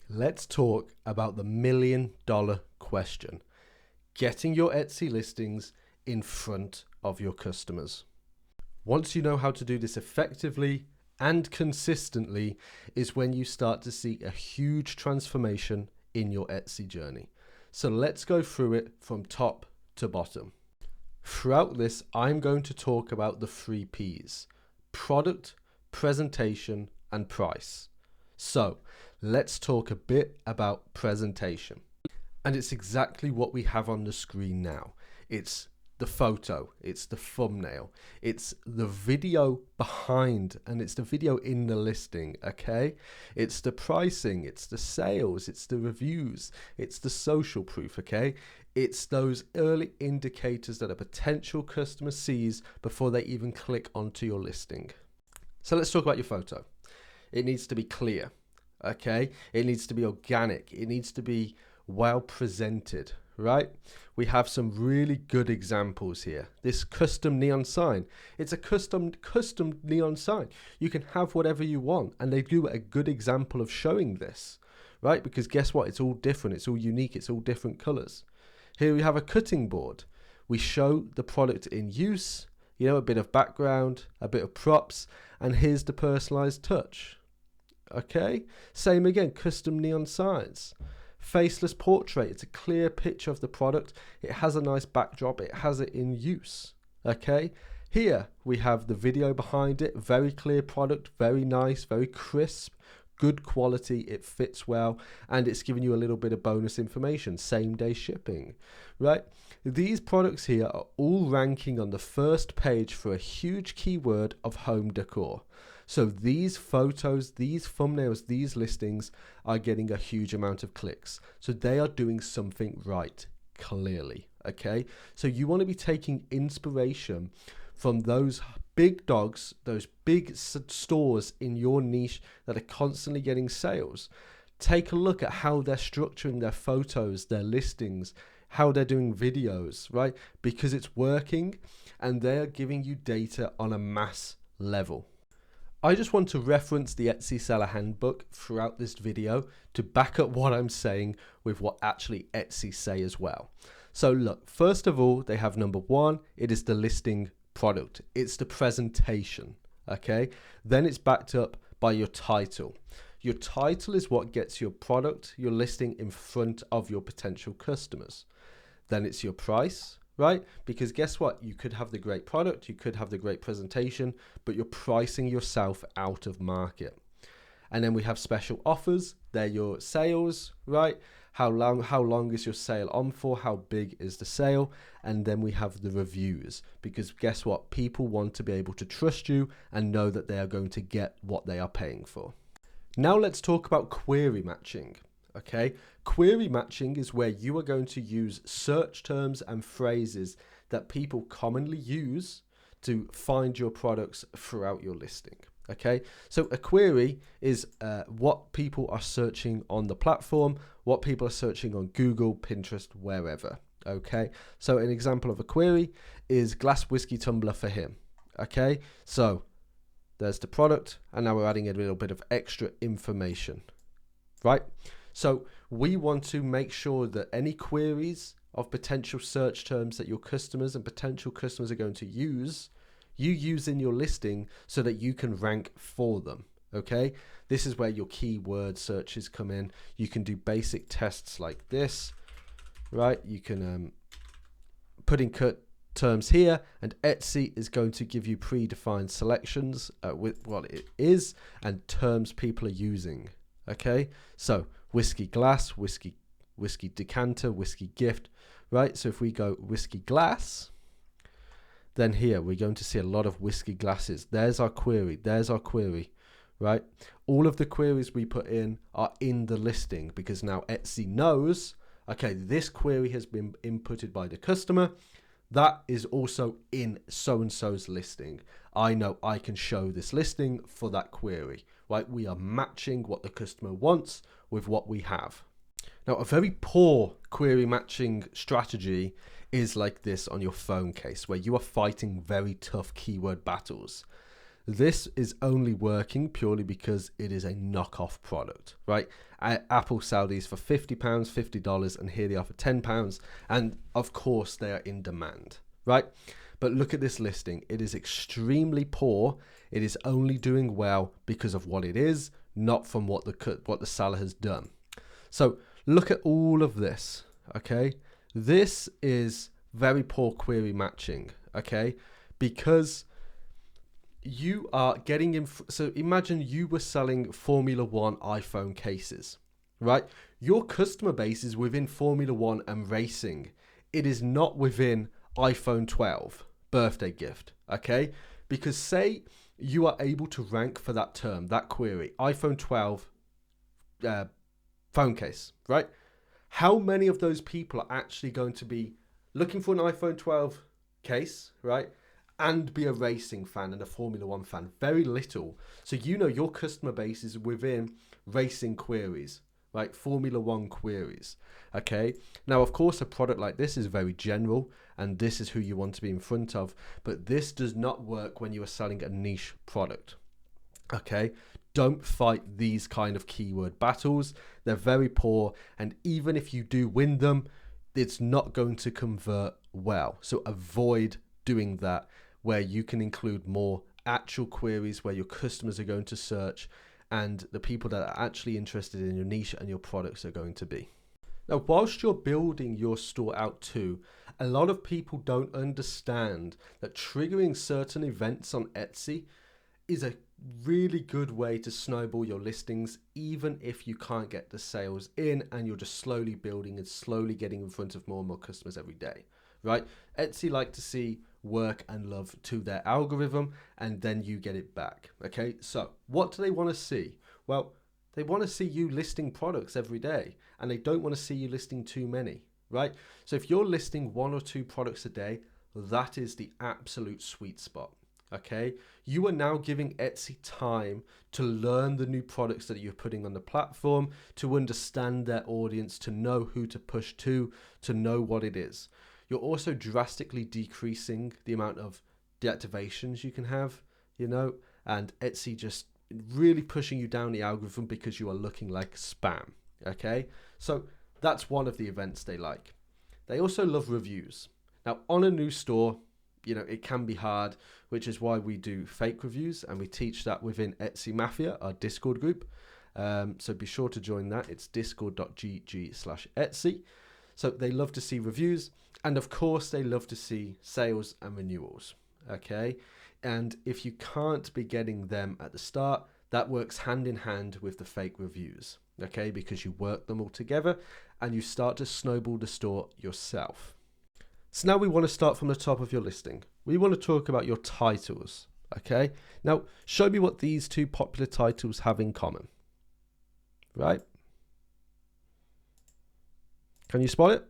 Let's talk about the $1,000,000 question, getting your Etsy listings in front of your customers. Once you know how to do this effectively and consistently is when you start to see a huge transformation in your Etsy journey. So let's go through it from top to bottom. Throughout this, I'm going to talk about the 3 Ps: product, presentation, and price. So let's talk a bit about presentation. And it's exactly what we have on the screen now. It's the photo, it's the thumbnail, it's the video behind, and it's the video in the listing, okay? It's the pricing, it's the sales, it's the reviews, it's the social proof, okay? It's those early indicators that a potential customer sees before they even click onto your listing. So let's talk about your photo. It needs to be clear, okay? It needs to be organic. It needs to be well presented, right? We have some really good examples here. This custom neon sign, it's a custom neon sign. You can have whatever you want, and they do a good example of showing this, right? Because guess what? It's all different. It's all unique. It's all different colors. Here we have a cutting board. We show the product in use, you know, a bit of background, a bit of props, and here's the personalized touch. Okay, same again, custom neon signs. Faceless portrait, it's a clear picture of the product. It has a nice backdrop, it has it in use. Okay, here we have the video behind it, very clear product, very nice, very crisp, good quality, it fits well, and it's giving you a little bit of bonus information, same day shipping, right? These products here are all ranking on the first page for a huge keyword of home decor. So these photos, these thumbnails, these listings are getting a huge amount of clicks. So they are doing something right, clearly, okay? So you want to be taking inspiration from those big dogs, those big stores in your niche that are constantly getting sales. Take a look at how they're structuring their photos, their listings, how they're doing videos, right? Because it's working and they're giving you data on a mass level. I just want to reference the Etsy Seller Handbook throughout this video to back up what I'm saying with what actually Etsy say as well. So look, first of all, they have number 1, it is the listing product. It's the presentation, okay? Then it's backed up by your title. Your title is what gets your product, your listing in front of your potential customers. Then it's your price, right? Because guess what? You could have the great product, you could have the great presentation, but you're pricing yourself out of market. And then we have special offers. They're your sales, right? How long is your sale on for? How big is the sale? And then we have the reviews, because guess what? People want to be able to trust you and know that they are going to get what they are paying for. Now let's talk about query matching. Okay, query matching is where you are going to use search terms and phrases that people commonly use to find your products throughout your listing. Okay, so a query is what people are searching on the platform, what people are searching on Google, Pinterest, wherever. Okay, so an example of a query is glass whiskey tumbler for him. Okay, so there's the product, and now we're adding a little bit of extra information, right? So we want to make sure that any queries of potential search terms that your customers and potential customers are going to use, you use in your listing so that you can rank for them, okay? This is where your keyword searches come in. You can do basic tests like this, right? You can put in cut terms here, and Etsy is going to give you predefined selections with what it is and terms people are using, okay? So whiskey glass, whiskey decanter, whiskey gift, right? So if we go whiskey glass, then here we're going to see a lot of whiskey glasses. There's our query, right? All of the queries we put in are in the listing, because now Etsy knows, okay, this query has been inputted by the customer. That is also in so-and-so's listing. I know I can show this listing for that query, right? We are matching what the customer wants with what we have. Now, a very poor query matching strategy is like this on your phone case, where you are fighting very tough keyword battles. This is only working purely because it is a knockoff product, right? Apple sell these for £50, $50, and here they are for £10. And of course they are in demand, right? But look at this listing. It is extremely poor. It is only doing well because of what it is, not from what the seller has done. So look at all of this, okay? This is very poor query matching, okay? Because you are getting in. So imagine you were selling Formula One iPhone cases, right? Your customer base is within Formula One and racing. It is not within iPhone 12 birthday gift, okay? Because say you are able to rank for that term, that query, iPhone 12 phone case, right? How many of those people are actually going to be looking for an iPhone 12 case, right? And be a racing fan and a Formula One fan? Very little. So you know your customer base is within racing queries, right? Formula One queries, okay? Now, of course, a product like this is very general and this is who you want to be in front of, but this does not work when you are selling a niche product, okay? Don't fight these kind of keyword battles. They're very poor, and even if you do win them, it's not going to convert well. So avoid doing that, where you can include more actual queries where your customers are going to search and the people that are actually interested in your niche and your products are going to be. Now, whilst you're building your store out too, a lot of people don't understand that triggering certain events on Etsy is a really good way to snowball your listings, even if you can't get the sales in and you're just slowly building and slowly getting in front of more and more customers every day, right? Etsy like to see work and love to their algorithm, and then you get it back, okay? So what do they want to see? Well, they want to see you listing products every day, and they don't want to see you listing too many, right? So if you're listing 1 or 2 products a day, that is the absolute sweet spot, okay? You are now giving Etsy time to learn the new products that you're putting on the platform, to understand their audience, to know who to push to know what it is. You're also drastically decreasing the amount of deactivations you can have, you know, and Etsy just really pushing you down the algorithm because you are looking like spam, okay? So that's one of the events they like. They also love reviews. Now, on a new store, you know, it can be hard, which is why we do fake reviews, and we teach that within Etsy Mafia, our Discord group. So be sure to join that. It's discord.gg/Etsy. So they love to see reviews, and of course they love to see sales and renewals, okay? And if you can't be getting them at the start, that works hand in hand with the fake reviews, okay? Because you work them all together and you start to snowball the store yourself. So now we want to start from the top of your listing. We want to talk about your titles, okay? Now, show me what these 2 popular titles have in common, right? Can you spot it?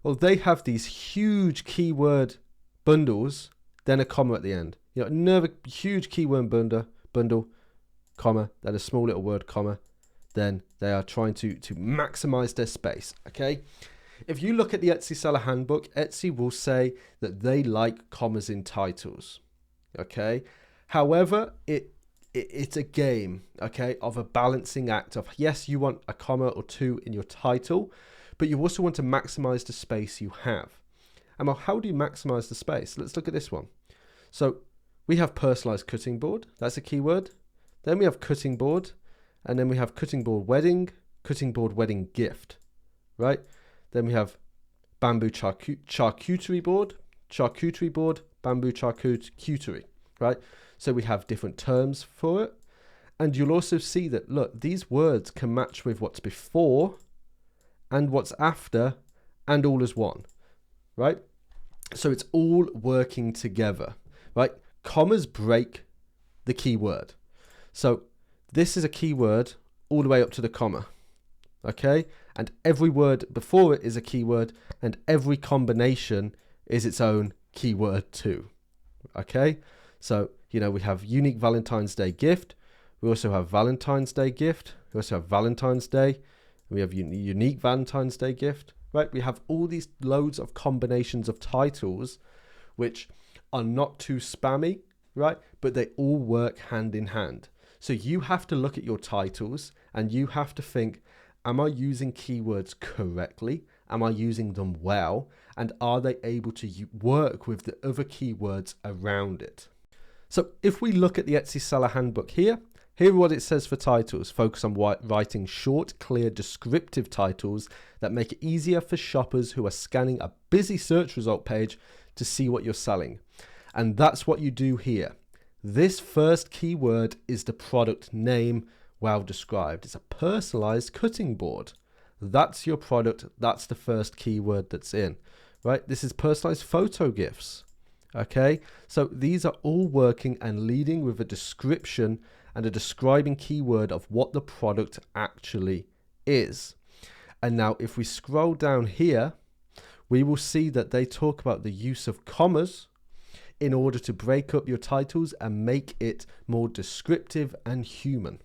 Well, they have these huge keyword bundles, then a comma at the end. You know, another huge keyword bundle, comma, then a small little word, comma. Then they are trying to maximize their space, okay? If you look at the Etsy Seller Handbook, Etsy will say that they like commas in titles, okay? However, it's a game, okay, of a balancing act of, yes, you want a comma or 2 in your title, but you also want to maximize the space you have. And well, how do you maximize the space? Let's look at this one. So we have personalized cutting board. That's a keyword. Then we have cutting board, and then we have cutting board wedding gift, right? Then we have bamboo charcuterie board, bamboo charcuterie, right? So we have different terms for it. And you'll also see that, look, these words can match with what's before and what's after and all as one, right? So it's all working together, right? Commas break the keyword. So this is a keyword all the way up to the comma, okay? And every word before it is a keyword, and every combination is its own keyword too, okay? So, you know, we have unique Valentine's Day gift. We also have Valentine's Day gift. We also have Valentine's Day. We have unique Valentine's Day gift, right? We have all these loads of combinations of titles which are not too spammy, right? But they all work hand in hand. So you have to look at your titles and you have to think, am I using keywords correctly? Am I using them well? And are they able to work with the other keywords around it? So if we look at the Etsy Seller Handbook here are what it says for titles. Focus on writing short, clear, descriptive titles that make it easier for shoppers who are scanning a busy search result page to see what you're selling. And that's what you do here. This first keyword is the product name, well described. It's a personalized cutting board. That's your product. That's the first keyword that's in, right? This is personalized photo gifts. Okay, so these are all working and leading with a description and a describing keyword of what the product actually is. And now if we scroll down here, we will see that they talk about the use of commas in order to break up your titles and make it more descriptive and human.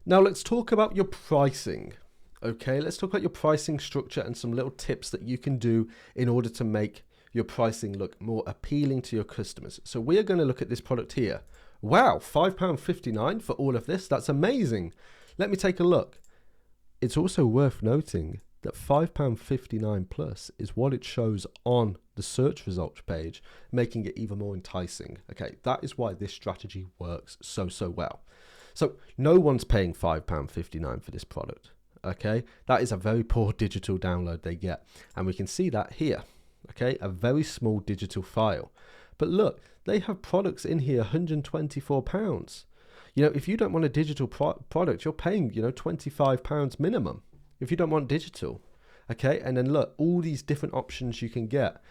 Now let's talk about your pricing. Okay, let's talk about your pricing structure and some little tips that you can do in order to make your pricing look more appealing to your customers. So we are going to look at this product here. Wow, £5.59 for all of this. That's amazing. Let me take a look. It's also worth noting that £5.59 plus is what it shows on the search results page, making it even more enticing. Okay, that is why this strategy works so well. So no one's paying £5.59 for this product. Okay, that is a very poor digital download they get. And we can see that here. Okay, a very small digital file. But look, they have products in here, £124. You know, if you don't want a digital product, you're paying, you know, £25 minimum if you don't want digital. Okay, and then look, all these different options you can get.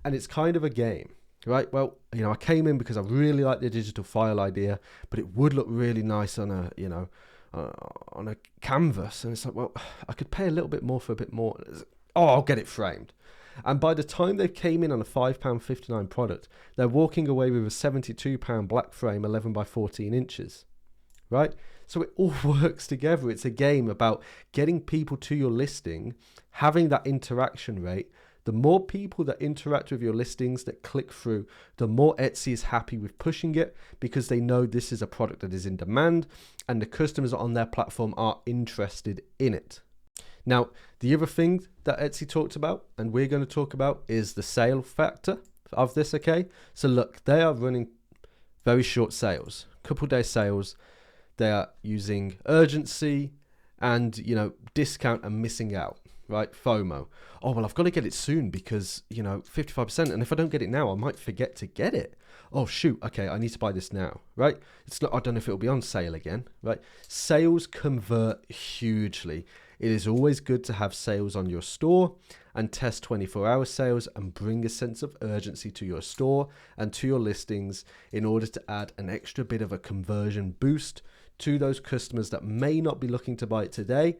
And it's kind of a game, right? Well, you know, I came in because I really like the digital file idea, but it would look really nice on a, you know, on a canvas. And it's like, well, I could pay a little bit more for a bit more. Oh, I'll get it framed. And by the time they came in on a £5.59 product, they're walking away with a £72 black frame 11 by 14 inches, right? So it all works together. It's a game about getting people to your listing, having that interaction rate. The more people that interact with your listings, that click through, the more Etsy is happy with pushing it because they know this is a product that is in demand and the customers on their platform are interested in it. Now, the other thing that Etsy talked about, and we're going to talk about, is the sale factor of this, okay? So look, they are running very short sales, couple day sales. They are using urgency and, you know, discount and missing out, right? FOMO. Oh, well, I've got to get it soon because, you know, 55%. And if I don't get it now, I might forget to get it. Oh, shoot. Okay, I need to buy this now, right? It's not, I don't know if it'll be on sale again, right? Sales convert hugely. It is always good to have sales on your store and test 24-hour sales and bring a sense of urgency to your store and to your listings in order to add an extra bit of a conversion boost to those customers that may not be looking to buy it today,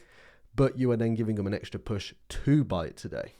but you are then giving them an extra push to buy it today.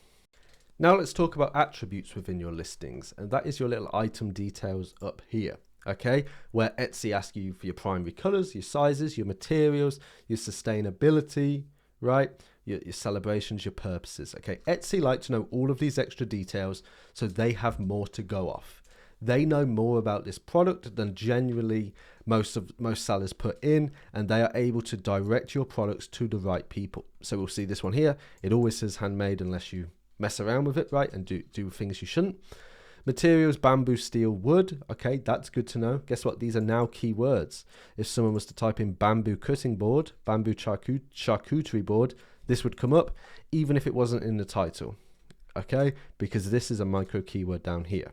Now let's talk about attributes within your listings, and that is your little item details up here. Okay, where Etsy asks you for your primary colors, your sizes, your materials, your sustainability, right? Your celebrations, your purposes. Okay, Etsy like to know all of these extra details so they have more to go off. They know more about this product than genuinely most sellers put in, and they are able to direct your products to the right people. So we'll see this one here. It always says handmade unless you mess around with it, right? And do things you shouldn't. Materials, bamboo, steel, wood. Okay, that's good to know. Guess what? These are now keywords. If someone was to type in bamboo cutting board, bamboo charcuterie board, this would come up even if it wasn't in the title. Okay, because this is a micro keyword down here.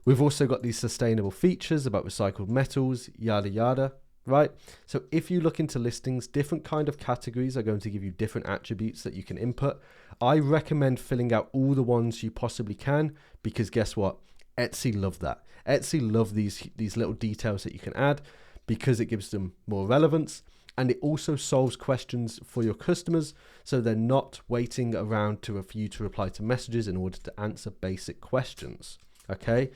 We've also got these sustainable features about recycled metals, yada yada, right? So if you look into listings, different kind of categories are going to give you different attributes that you can input. I recommend filling out all the ones you possibly can, because guess what? Etsy love that. Etsy love these little details that you can add because it gives them more relevance, and it also solves questions for your customers, so they're not waiting around for you to reply to messages in order to answer basic questions. Okay,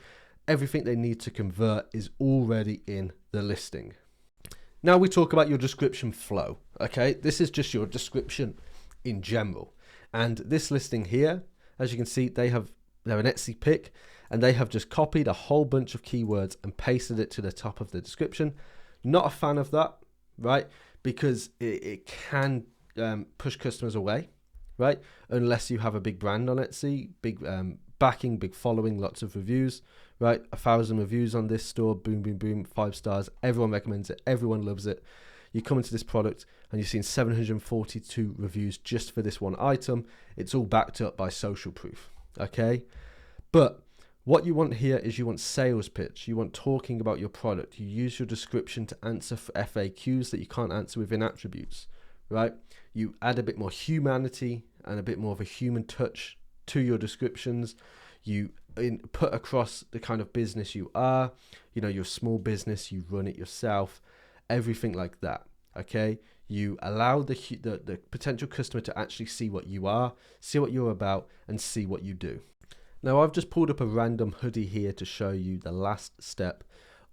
everything they need to convert is already in the listing. Now we talk about your description flow. Okay, this is just your description in general. And this listing here, as you can see, they're an Etsy pick, and they have just copied a whole bunch of keywords and pasted it to the top of the description. Not a fan of that, right? Because it can push customers away, right? Unless you have a big brand on Etsy, big backing, big following, lots of reviews, right? 1,000 reviews on this store, boom, boom, boom, 5 stars. Everyone recommends it. Everyone loves it. You come into this product and you've seen 742 reviews just for this one item. It's all backed up by social proof, okay? But what you want here is you want sales pitch. You want talking about your product. You use your description to answer for FAQs that you can't answer within attributes, right? You add a bit more humanity and a bit more of a human touch to your descriptions. You put across the kind of business you are. You know, you're a small business, you run it yourself, everything like that, okay? You allow the potential customer to actually see what you are, see what you're about, and see what you do. Now, I've just pulled up a random hoodie here to show you the last step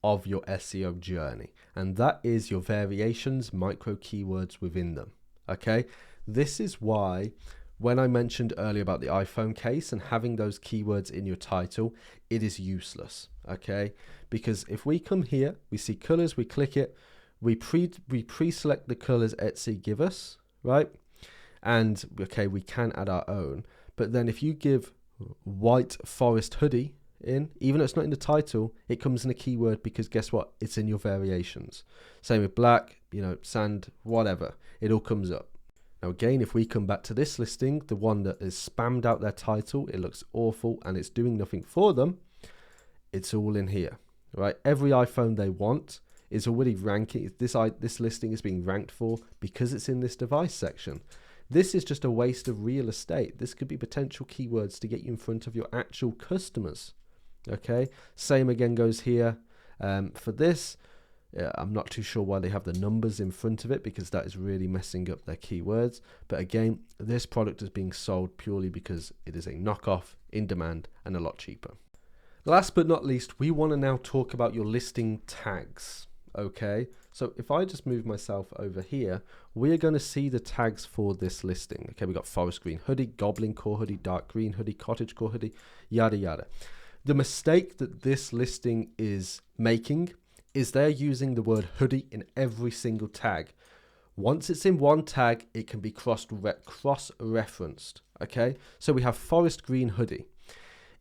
of your SEO journey, and that is your variations, micro keywords within them, okay? This is why when I mentioned earlier about the iPhone case and having those keywords in your title, it is useless, okay? Because if we come here, we see colors, we click it, we pre-select the colors Etsy give us, right? And okay, we can add our own, but then if you give white forest hoodie in, even though it's not in the title, it comes in a keyword because guess what? It's in your variations. Same with black, you know, sand, whatever, it all comes up. Now again, if we come back to this listing, the one that is spammed out their title, it looks awful and it's doing nothing for them, it's all in here, right? Every iPhone they want is already ranking. This listing is being ranked for because it's in this device section. This is just a waste of real estate. This could be potential keywords to get you in front of your actual customers, okay? Same again goes here for this. I'm not too sure why they have the numbers in front of it because that is really messing up their keywords. But again, this product is being sold purely because it is a knockoff, in demand, and a lot cheaper. Last but not least, we want to now talk about your listing tags, okay? So if I just move myself over here, we're going to see the tags for this listing. Okay, we got forest green hoodie, goblin core hoodie, dark green hoodie, cottage core hoodie, yada, yada. The mistake that this listing is making is they're using the word hoodie in every single tag. Once it's in one tag, it can be cross-referenced, okay? So we have forest green hoodie.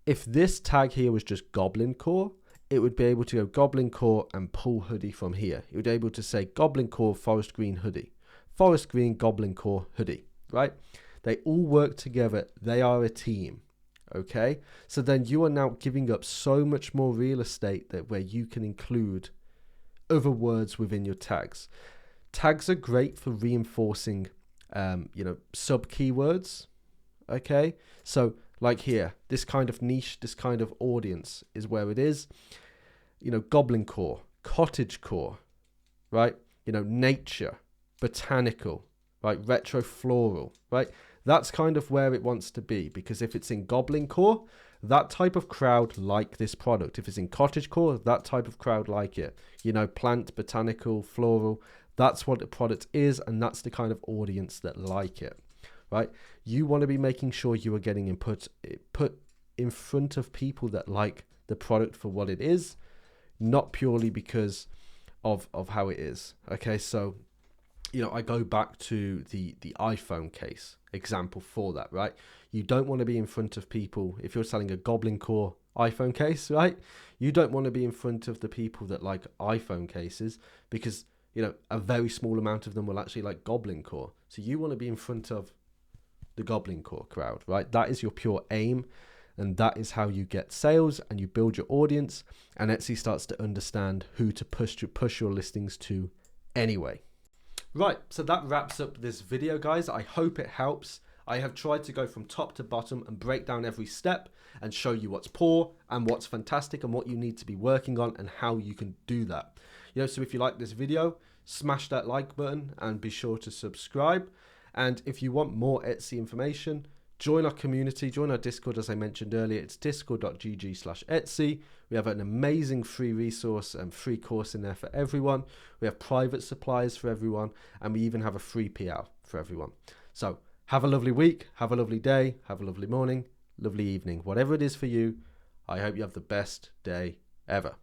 If this tag here was just goblin core, it would be able to go goblin core and pull hoodie from here. It would be able to say goblin core, forest green hoodie, forest green, goblin core hoodie, right? They all work together. They are a team. Okay, so then you are now giving up so much more real estate that where you can include other words within your tags. Tags are great for reinforcing, sub keywords. Okay, so like here, this kind of niche, this kind of audience is where it is. You know, goblin core, cottage core, right? You know, nature, botanical, right? Retro floral, right? That's kind of where it wants to be, because if it's in goblin core, that type of crowd like this product. If it's in cottage core, that type of crowd like it. You know, plant, botanical, floral, that's what the product is, and that's the kind of audience that like it, right? You want to be making sure you are getting put in front of people that like the product for what it is, not purely because of how it is. Okay, so you know, I go back to the iPhone case example for that, right? You don't want to be in front of people, if you're selling a goblin core iPhone case, right? You don't want to be in front of the people that like iPhone cases because, you know, a very small amount of them will actually like goblin core. So you want to be in front of the goblin core crowd, right? That is your pure aim, and that is how you get sales and you build your audience, and Etsy starts to understand who to push your listings to anyway. Right, so that wraps up this video, guys. I hope it helps. I have tried to go from top to bottom and break down every step and show you what's poor and what's fantastic and what you need to be working on and how you can do that. You know, so if you like this video, smash that like button and be sure to subscribe. And if you want more Etsy information, join our community, join our Discord, as I mentioned earlier. It's discord.gg/Etsy. We have an amazing free resource and free course in there for everyone. We have private supplies for everyone, and we even have a free PL for everyone. So have a lovely week, have a lovely day, have a lovely morning, lovely evening, whatever it is for you. I hope you have the best day ever.